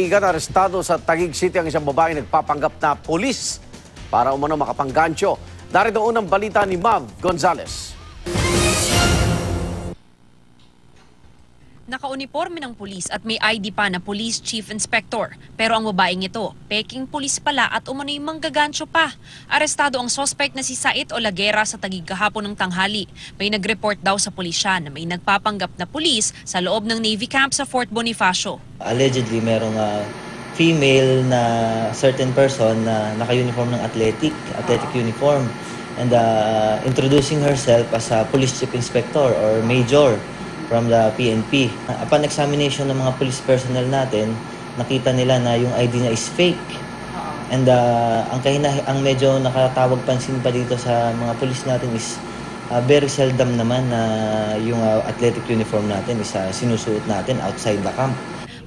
Igan, arestado sa Taguig City ang isang babae nagpapanggap na pulis para umano makapanggancho. Narito unang balita ni Mav Gonzalez. Naka-uniforme ng pulis at may ID pa na Police Chief Inspector. Pero ang babaeng ito, peking pulis pala at umano'y manggagancho pa. Arestado ang suspect na si Sait Olagera sa Taguig kahapon ng tanghali. May nag-report daw sa pulisya na may nagpapanggap na pulis sa loob ng Navy camp sa Fort Bonifacio. Allegedly, merong female na certain person na naka-uniform ng athletic uniform and introducing herself as a Police Chief Inspector or Major from the PNP. Upon examination ng mga police personnel natin, nakita nila na yung ID niya is fake. And ang medyo nakatawag pansin pa dito sa mga police natin is very seldom naman na yung athletic uniform natin is sinusuot natin outside the camp.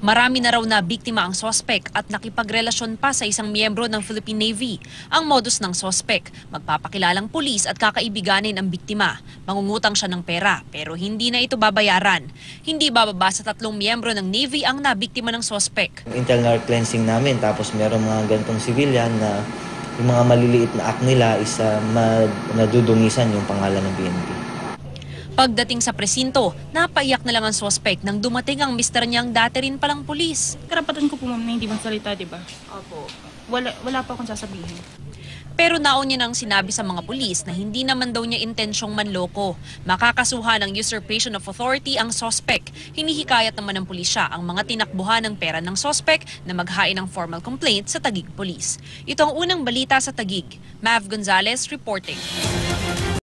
Marami na raw na biktima ang sospek at nakipagrelasyon pa sa isang miyembro ng Philippine Navy. Ang modus ng sospek, magpapakilalang pulis at kakaibiganin ang biktima. Mangungutang siya ng pera pero hindi na ito babayaran. Hindi bababa sa 3 miyembro ng Navy ang nabiktima ng sospek. Internal cleansing namin tapos meron mga ganitong civilian na yung mga maliliit na act nila is nadudungisan yung pangalan ng PNP. Pagdating sa presinto, napaiyak na lang ang sospek nang dumating ang mister niyang dati rin palang pulis. Karapatan ko po ma'am na hindi magsalita, di ba? Opo. Wala pa akong sasabihin. Pero naon niya nang sinabi sa mga pulis na hindi naman daw niya intensyong manloko. Makakasuhan ng usurpation of authority ang sospek. Hinihikayat naman ng pulisya ang mga tinakbuhan ng pera ng sospek na maghain ng formal complaint sa Taguig Police. Ito ang unang balita sa Taguig. Mav Gonzalez reporting.